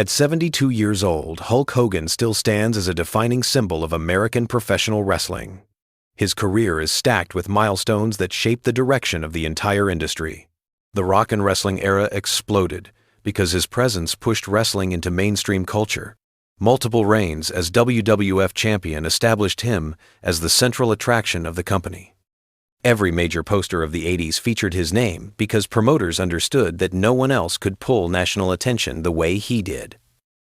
At 72 years old, Hulk Hogan still stands as a defining symbol of American professional wrestling. His career is stacked with milestones that shape the direction of the entire industry. The rock and wrestling era exploded because his presence pushed wrestling into mainstream culture. Multiple reigns as WWF champion established him as the central attraction of the company. Every major poster of the 80s featured his name because promoters understood that no one else could pull national attention the way he did.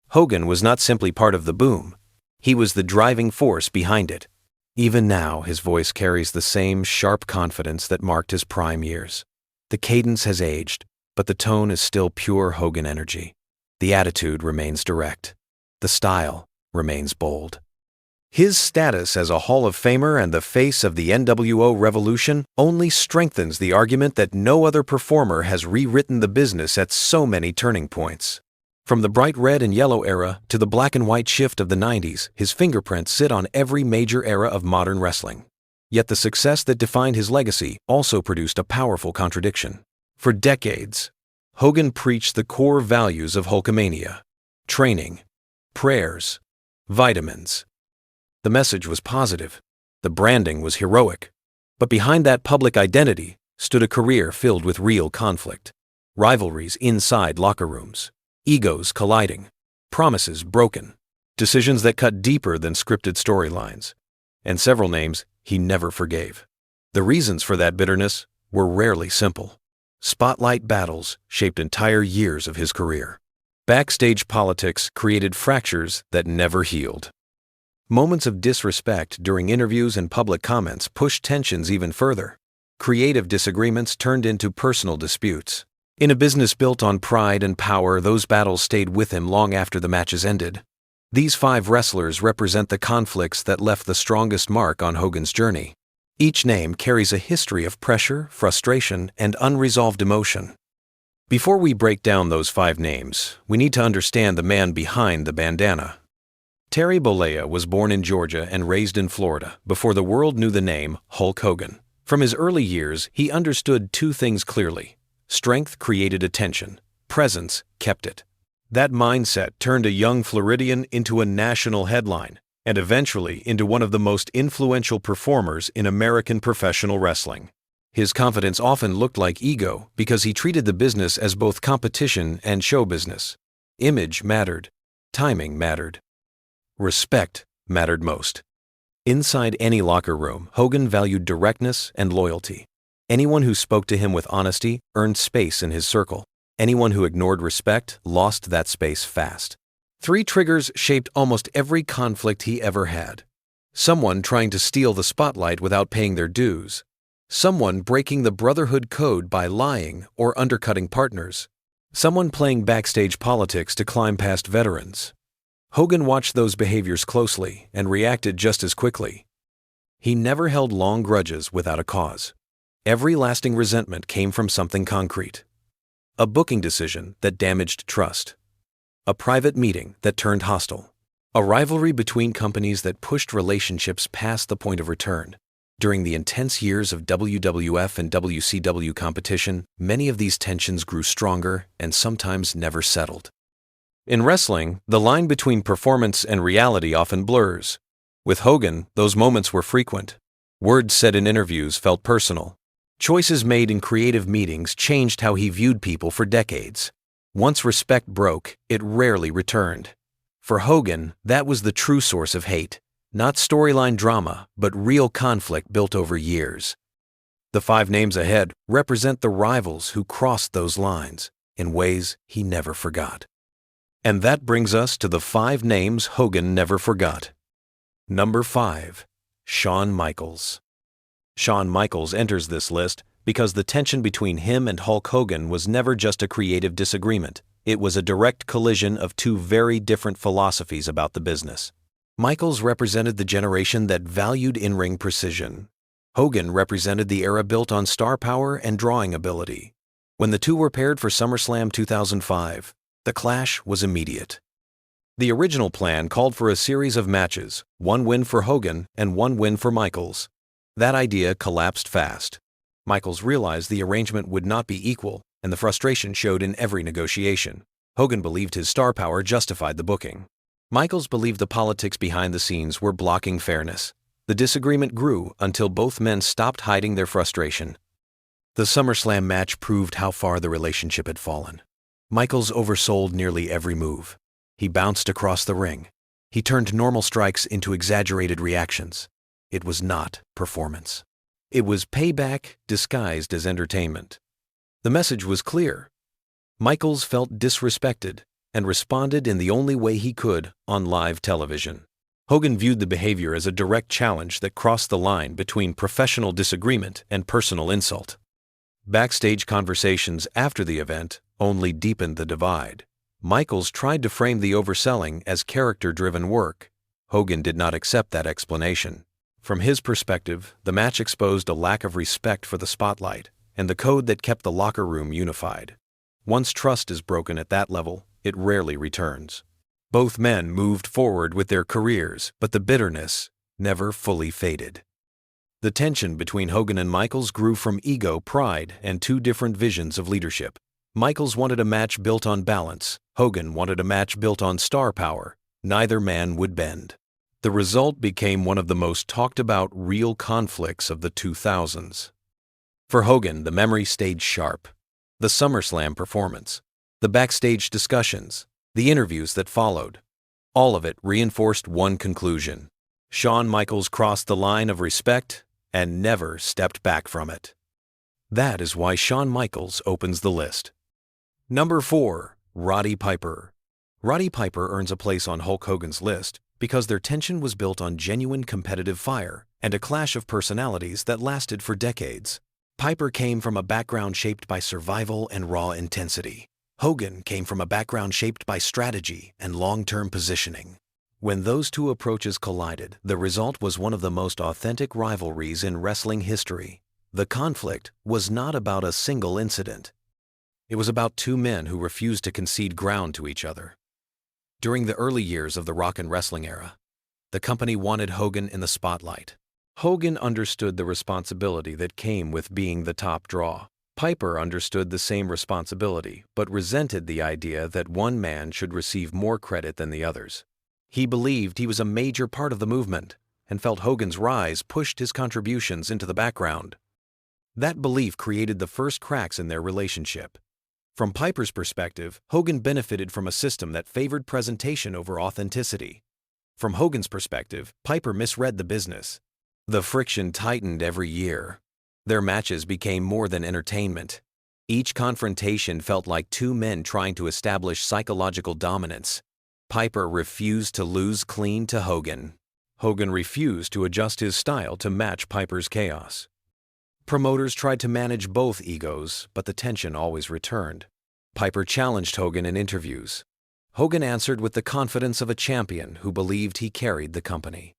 Hogan was not simply part of the boom. He was the driving force behind it. Even now, his voice carries the same sharp confidence that marked his prime years. The cadence has aged, but the tone is still pure Hogan energy. The attitude remains direct. The style remains bold. His status as a Hall of Famer and the face of the NWO revolution only strengthens the argument that no other performer has rewritten the business at so many turning points. From the bright red and yellow era to the black and white shift of the 90s, his fingerprints sit on every major era of modern wrestling. Yet the success that defined his legacy also produced a powerful contradiction. For decades, Hogan preached the core values of Hulkamania: training, prayers, vitamins. The message was positive. The branding was heroic. But behind that public identity stood a career filled with real conflict. Rivalries inside locker rooms. Egos colliding. Promises broken. Decisions that cut deeper than scripted storylines. And several names he never forgave. The reasons for that bitterness were rarely simple. Spotlight battles shaped entire years of his career. Backstage politics created fractures that never healed. Moments of disrespect during interviews and public comments pushed tensions even further. Creative disagreements turned into personal disputes. In a business built on pride and power, those battles stayed with him long after the matches ended. These 5 wrestlers represent the conflicts that left the strongest mark on Hogan's journey. Each name carries a history of pressure, frustration, and unresolved emotion. Before we break down those 5 names, we need to understand the man behind the bandana. Terry Bollea was born in Georgia and raised in Florida before the world knew the name Hulk Hogan. From his early years, he understood 2 things clearly. Strength created attention. Presence kept it. That mindset turned a young Floridian into a national headline and eventually into one of the most influential performers in American professional wrestling. His confidence often looked like ego because he treated the business as both competition and show business. Image mattered. Timing mattered. Respect mattered most. Inside any locker room, Hogan valued directness and loyalty. Anyone who spoke to him with honesty earned space in his circle. Anyone who ignored respect lost that space fast. 3 triggers shaped almost every conflict he ever had. Someone trying to steal the spotlight without paying their dues. Someone breaking the brotherhood code by lying or undercutting partners. Someone playing backstage politics to climb past veterans. Hogan watched those behaviors closely and reacted just as quickly. He never held long grudges without a cause. Every lasting resentment came from something concrete. A booking decision that damaged trust. A private meeting that turned hostile. A rivalry between companies that pushed relationships past the point of return. During the intense years of WWF and WCW competition, many of these tensions grew stronger and sometimes never settled. In wrestling, the line between performance and reality often blurs. With Hogan, those moments were frequent. Words said in interviews felt personal. Choices made in creative meetings changed how he viewed people for decades. Once respect broke, it rarely returned. For Hogan, that was the true source of hate. Not storyline drama, but real conflict built over years. The 5 names ahead represent the rivals who crossed those lines in ways he never forgot. And that brings us to the 5 names Hogan never forgot. Number 5. Shawn Michaels. Shawn Michaels enters this list because the tension between him and Hulk Hogan was never just a creative disagreement. It was a direct collision of 2 very different philosophies about the business. Michaels represented the generation that valued in-ring precision. Hogan represented the era built on star power and drawing ability. When the 2 were paired for SummerSlam 2005, the clash was immediate. The original plan called for a series of matches, 1 win for Hogan and 1 win for Michaels. That idea collapsed fast. Michaels realized the arrangement would not be equal, and the frustration showed in every negotiation. Hogan believed his star power justified the booking. Michaels believed the politics behind the scenes were blocking fairness. The disagreement grew until both men stopped hiding their frustration. The SummerSlam match proved how far the relationship had fallen. Michaels oversold nearly every move. He bounced across the ring. He turned normal strikes into exaggerated reactions. It was not performance. It was payback disguised as entertainment. The message was clear. Michaels felt disrespected and responded in the only way he could on live television. Hogan viewed the behavior as a direct challenge that crossed the line between professional disagreement and personal insult. Backstage conversations after the event only deepened the divide. Michaels tried to frame the overselling as character-driven work. Hogan did not accept that explanation. From his perspective, the match exposed a lack of respect for the spotlight and the code that kept the locker room unified. Once trust is broken at that level, it rarely returns. Both men moved forward with their careers, but the bitterness never fully faded. The tension between Hogan and Michaels grew from ego, pride, and two different visions of leadership. Michaels wanted a match built on balance. Hogan wanted a match built on star power. Neither man would bend. The result became one of the most talked about real conflicts of the 2000s. For Hogan, the memory stayed sharp. The SummerSlam performance, the backstage discussions, the interviews that followed, all of it reinforced one conclusion. Shawn Michaels crossed the line of respect and never stepped back from it. That is why Shawn Michaels opens the list. Number 4. Roddy Piper. Roddy Piper earns a place on Hulk Hogan's list because their tension was built on genuine competitive fire and a clash of personalities that lasted for decades. Piper came from a background shaped by survival and raw intensity. Hogan came from a background shaped by strategy and long-term positioning. When those two approaches collided, the result was one of the most authentic rivalries in wrestling history. The conflict was not about a single incident. It was about two men who refused to concede ground to each other. During the early years of the rock and wrestling era, the company wanted Hogan in the spotlight. Hogan understood the responsibility that came with being the top draw. Piper understood the same responsibility, but resented the idea that one man should receive more credit than the others. He believed he was a major part of the movement and felt Hogan's rise pushed his contributions into the background. That belief created the first cracks in their relationship. From Piper's perspective, Hogan benefited from a system that favored presentation over authenticity. From Hogan's perspective, Piper misread the business. The friction tightened every year. Their matches became more than entertainment. Each confrontation felt like two men trying to establish psychological dominance. Piper refused to lose clean to Hogan. Hogan refused to adjust his style to match Piper's chaos. Promoters tried to manage both egos, but the tension always returned. Piper challenged Hogan in interviews. Hogan answered with the confidence of a champion who believed he carried the company.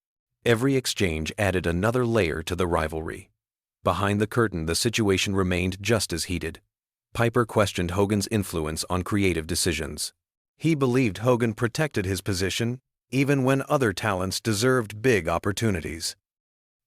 Every exchange added another layer to the rivalry. Behind the curtain, the situation remained just as heated. Piper questioned Hogan's influence on creative decisions. He believed Hogan protected his position even when other talents deserved big opportunities.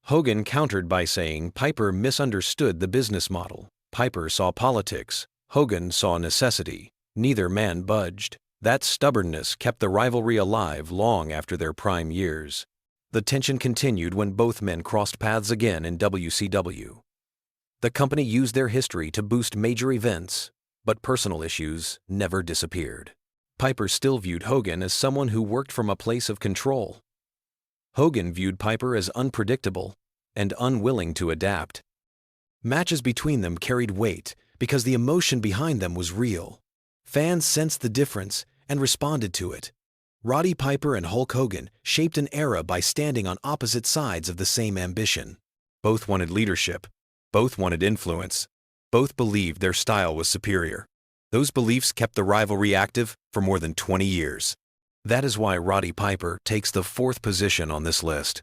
Hogan countered by saying Piper misunderstood the business model. Piper saw politics. Hogan saw necessity. Neither man budged. That stubbornness kept the rivalry alive long after their prime years. The tension continued when both men crossed paths again in WCW. The company used their history to boost major events, but personal issues never disappeared. Piper still viewed Hogan as someone who worked from a place of control. Hogan viewed Piper as unpredictable and unwilling to adapt. Matches between them carried weight because the emotion behind them was real. Fans sensed the difference and responded to it. Roddy Piper and Hulk Hogan shaped an era by standing on opposite sides of the same ambition. Both wanted leadership. Both wanted influence. Both believed their style was superior. Those beliefs kept the rivalry active for more than 20 years. That is why Roddy Piper takes the 4th position on this list.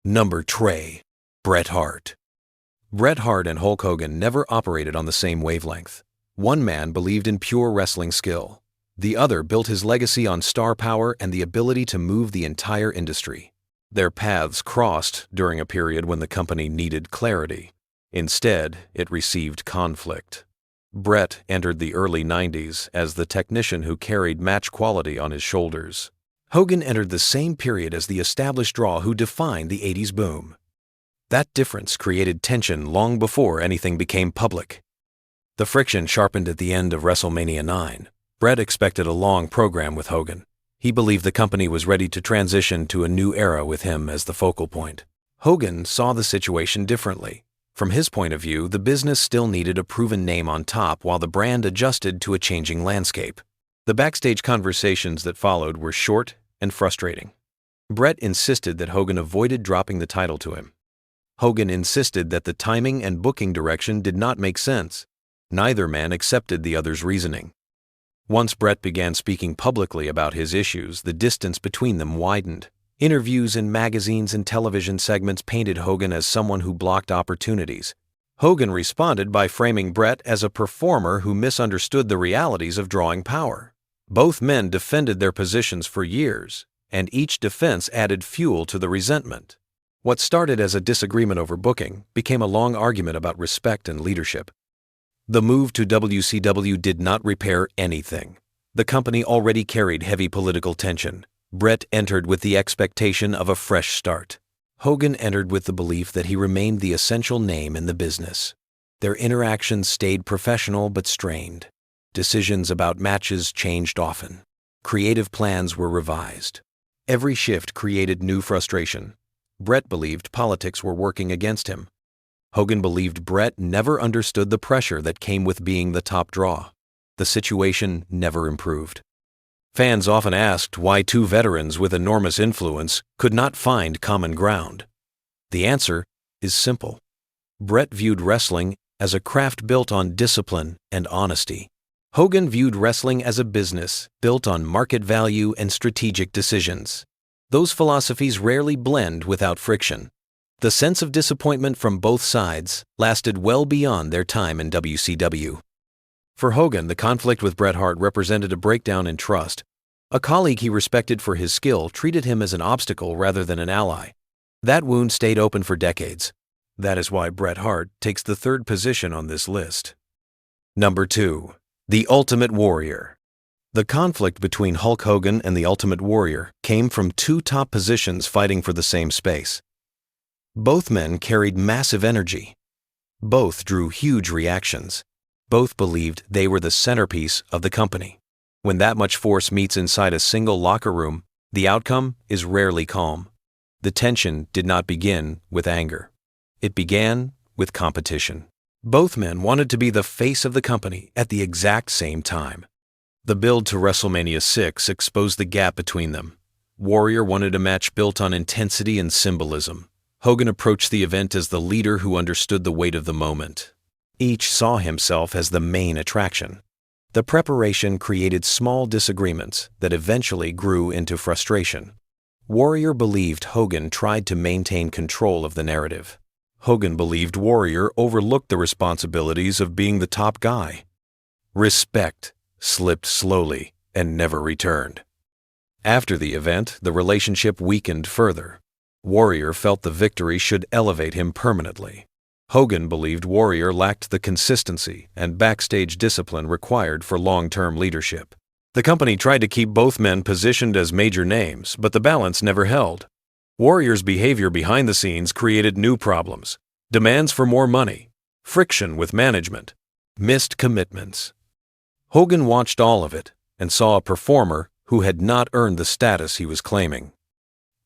Number 3. Bret Hart. Bret Hart and Hulk Hogan never operated on the same wavelength. One man believed in pure wrestling skill. The other built his legacy on star power and the ability to move the entire industry. Their paths crossed during a period when the company needed clarity. Instead, it received conflict. Bret entered the early 90s as the technician who carried match quality on his shoulders. Hogan entered the same period as the established draw who defined the 80s boom. That difference created tension long before anything became public. The friction sharpened at the end of WrestleMania 9. Bret expected a long program with Hogan. He believed the company was ready to transition to a new era with him as the focal point. Hogan saw the situation differently. From his point of view, the business still needed a proven name on top while the brand adjusted to a changing landscape. The backstage conversations that followed were short and frustrating. Bret insisted that Hogan avoided dropping the title to him. Hogan insisted that the timing and booking direction did not make sense. Neither man accepted the other's reasoning. Once Bret began speaking publicly about his issues, the distance between them widened. Interviews in magazines and television segments painted Hogan as someone who blocked opportunities. Hogan responded by framing Bret as a performer who misunderstood the realities of drawing power. Both men defended their positions for years, and each defense added fuel to the resentment. What started as a disagreement over booking became a long argument about respect and leadership. The move to WCW did not repair anything. The company already carried heavy political tension. Bret entered with the expectation of a fresh start. Hogan entered with the belief that he remained the essential name in the business. Their interactions stayed professional but strained. Decisions about matches changed often. Creative plans were revised. Every shift created new frustration. Bret believed politics were working against him. Hogan believed Bret never understood the pressure that came with being the top draw. The situation never improved. Fans often asked why two veterans with enormous influence could not find common ground. The answer is simple. Bret viewed wrestling as a craft built on discipline and honesty. Hogan viewed wrestling as a business built on market value and strategic decisions. Those philosophies rarely blend without friction. The sense of disappointment from both sides lasted well beyond their time in WCW. For Hogan, the conflict with Bret Hart represented a breakdown in trust. A colleague he respected for his skill treated him as an obstacle rather than an ally. That wound stayed open for decades. That is why Bret Hart takes the third position on this list. Number 2. The Ultimate Warrior. The conflict between Hulk Hogan and the Ultimate Warrior came from two top positions fighting for the same space. Both men carried massive energy. Both drew huge reactions. Both believed they were the centerpiece of the company. When that much force meets inside a single locker room, the outcome is rarely calm. The tension did not begin with anger. It began with competition. Both men wanted to be the face of the company at the exact same time. The build to WrestleMania 6 exposed the gap between them. Warrior wanted a match built on intensity and symbolism. Hogan approached the event as the leader who understood the weight of the moment. Each saw himself as the main attraction. The preparation created small disagreements that eventually grew into frustration. Warrior believed Hogan tried to maintain control of the narrative. Hogan believed Warrior overlooked the responsibilities of being the top guy. Respect slipped slowly and never returned. After the event, the relationship weakened further. Warrior felt the victory should elevate him permanently. Hogan believed Warrior lacked the consistency and backstage discipline required for long-term leadership. The company tried to keep both men positioned as major names, but the balance never held. Warrior's behavior behind the scenes created new problems: demands for more money, friction with management, missed commitments. Hogan watched all of it and saw a performer who had not earned the status he was claiming.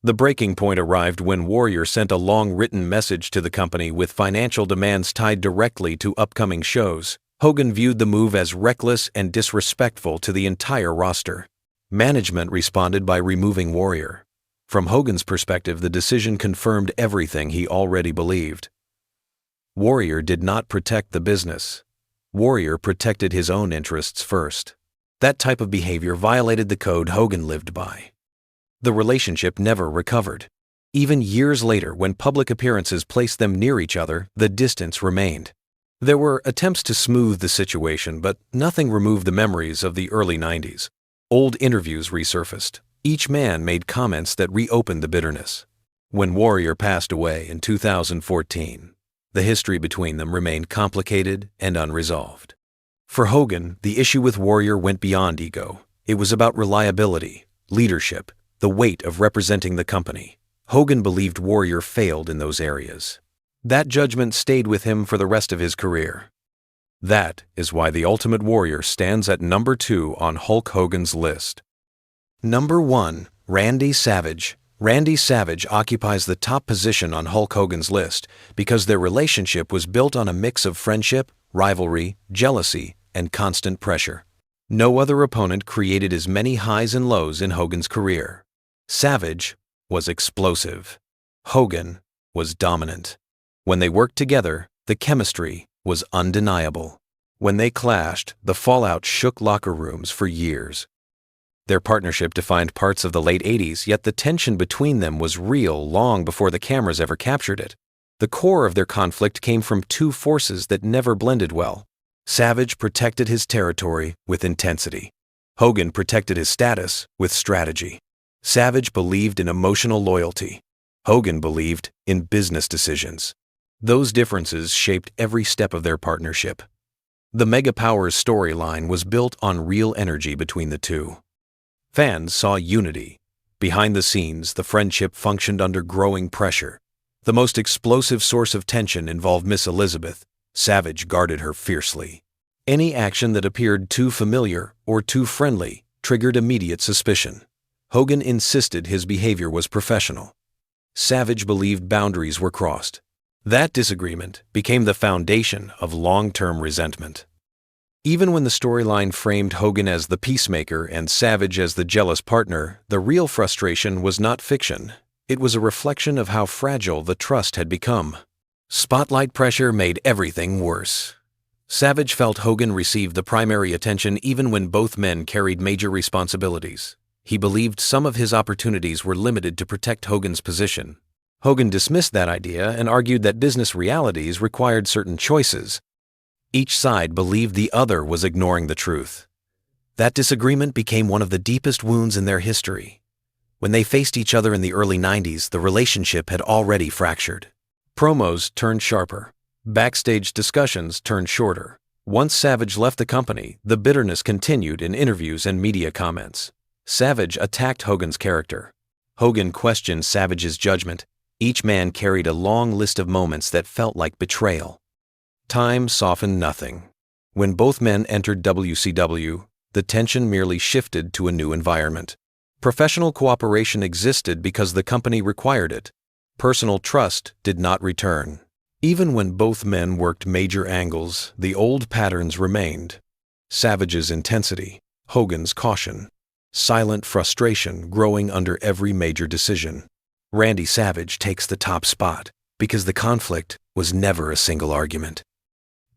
The breaking point arrived when Warrior sent a long written message to the company with financial demands tied directly to upcoming shows. Hogan viewed the move as reckless and disrespectful to the entire roster. Management responded by removing Warrior. From Hogan's perspective, the decision confirmed everything he already believed. Warrior did not protect the business. Warrior protected his own interests first. That type of behavior violated the code Hogan lived by. The relationship never recovered. Even years later, when public appearances placed them near each other, the distance remained. There were attempts to smooth the situation, but nothing removed the memories of the early 90s. Old interviews resurfaced. Each man made comments that reopened the bitterness. When Warrior passed away in 2014, the history between them remained complicated and unresolved. For Hogan, the issue with Warrior went beyond ego. It was about reliability, leadership, the weight of representing the company. Hogan believed Warrior failed in those areas. That judgment stayed with him for the rest of his career. That is why the Ultimate Warrior stands at number 2 on Hulk Hogan's list. Number 1. Randy Savage. Randy Savage occupies the top position on Hulk Hogan's list because their relationship was built on a mix of friendship, rivalry, jealousy, and constant pressure. No other opponent created as many highs and lows in Hogan's career. Savage was explosive. Hogan was dominant. When they worked together, the chemistry was undeniable. When they clashed, the fallout shook locker rooms for years. Their partnership defined parts of the late 80s, yet the tension between them was real long before the cameras ever captured it. The core of their conflict came from two forces that never blended well. Savage protected his territory with intensity. Hogan protected his status with strategy. Savage believed in emotional loyalty. Hogan believed in business decisions. Those differences shaped every step of their partnership. The Mega Powers storyline was built on real energy between the two. Fans saw unity. Behind the scenes, the friendship functioned under growing pressure. The most explosive source of tension involved Miss Elizabeth. Savage guarded her fiercely. Any action that appeared too familiar or too friendly triggered immediate suspicion. Hogan insisted his behavior was professional. Savage believed boundaries were crossed. That disagreement became the foundation of long-term resentment. Even when the storyline framed Hogan as the peacemaker and Savage as the jealous partner, the real frustration was not fiction. It was a reflection of how fragile the trust had become. Spotlight pressure made everything worse. Savage felt Hogan received the primary attention even when both men carried major responsibilities. He believed some of his opportunities were limited to protect Hogan's position. Hogan dismissed that idea and argued that business realities required certain choices. Each side believed the other was ignoring the truth. That disagreement became one of the deepest wounds in their history. When they faced each other in the early 90s, the relationship had already fractured. Promos turned sharper. Backstage discussions turned shorter. Once Savage left the company, the bitterness continued in interviews and media comments. Savage attacked Hogan's character. Hogan questioned Savage's judgment. Each man carried a long list of moments that felt like betrayal. Time softened nothing. When both men entered WCW, the tension merely shifted to a new environment. Professional cooperation existed because the company required it. Personal trust did not return. Even when both men worked major angles, the old patterns remained. Savage's intensity, Hogan's caution, silent frustration growing under every major decision. Randy Savage takes the top spot because the conflict was never a single argument.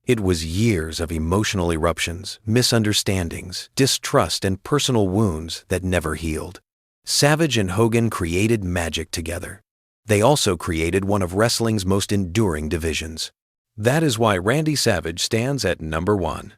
It was years of emotional eruptions, misunderstandings, distrust, and personal wounds that never healed. Savage and Hogan created magic together. They also created one of wrestling's most enduring divisions. That is why Randy Savage stands at number 1.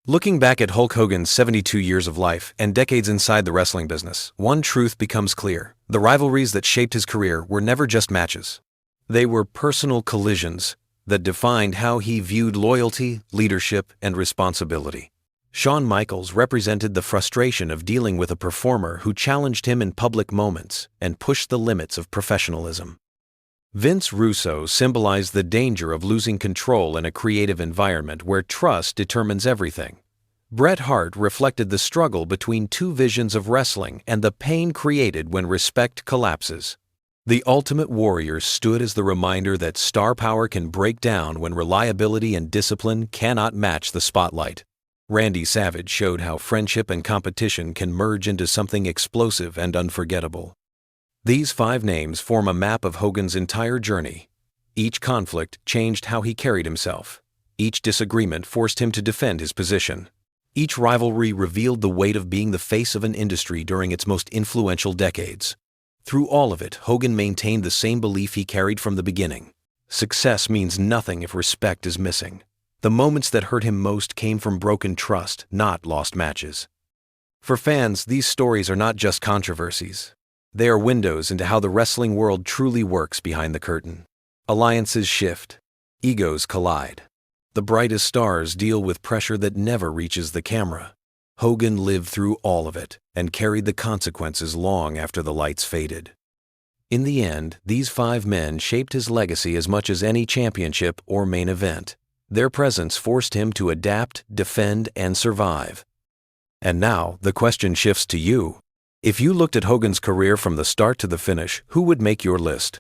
Looking back at Hulk Hogan's 72 years of life and decades inside the wrestling business, one truth becomes clear. The rivalries that shaped his career were never just matches. They were personal collisions that defined how he viewed loyalty, leadership, and responsibility. Shawn Michaels represented the frustration of dealing with a performer who challenged him in public moments and pushed the limits of professionalism. Vince Russo symbolized the danger of losing control in a creative environment where trust determines everything. Bret Hart reflected the struggle between two visions of wrestling and the pain created when respect collapses. The Ultimate Warrior stood as the reminder that star power can break down when reliability and discipline cannot match the spotlight. Randy Savage showed how friendship and competition can merge into something explosive and unforgettable. These 5 names form a map of Hogan's entire journey. Each conflict changed how he carried himself. Each disagreement forced him to defend his position. Each rivalry revealed the weight of being the face of an industry during its most influential decades. Through all of it, Hogan maintained the same belief he carried from the beginning. Success means nothing if respect is missing. The moments that hurt him most came from broken trust, not lost matches. For fans, these stories are not just controversies. They are windows into how the wrestling world truly works behind the curtain. Alliances shift. Egos collide. The brightest stars deal with pressure that never reaches the camera. Hogan lived through all of it and carried the consequences long after the lights faded. In the end, these 5 men shaped his legacy as much as any championship or main event. Their presence forced him to adapt, defend, and survive. And now, the question shifts to you. If you looked at Hogan's career from the start to the finish, who would make your list?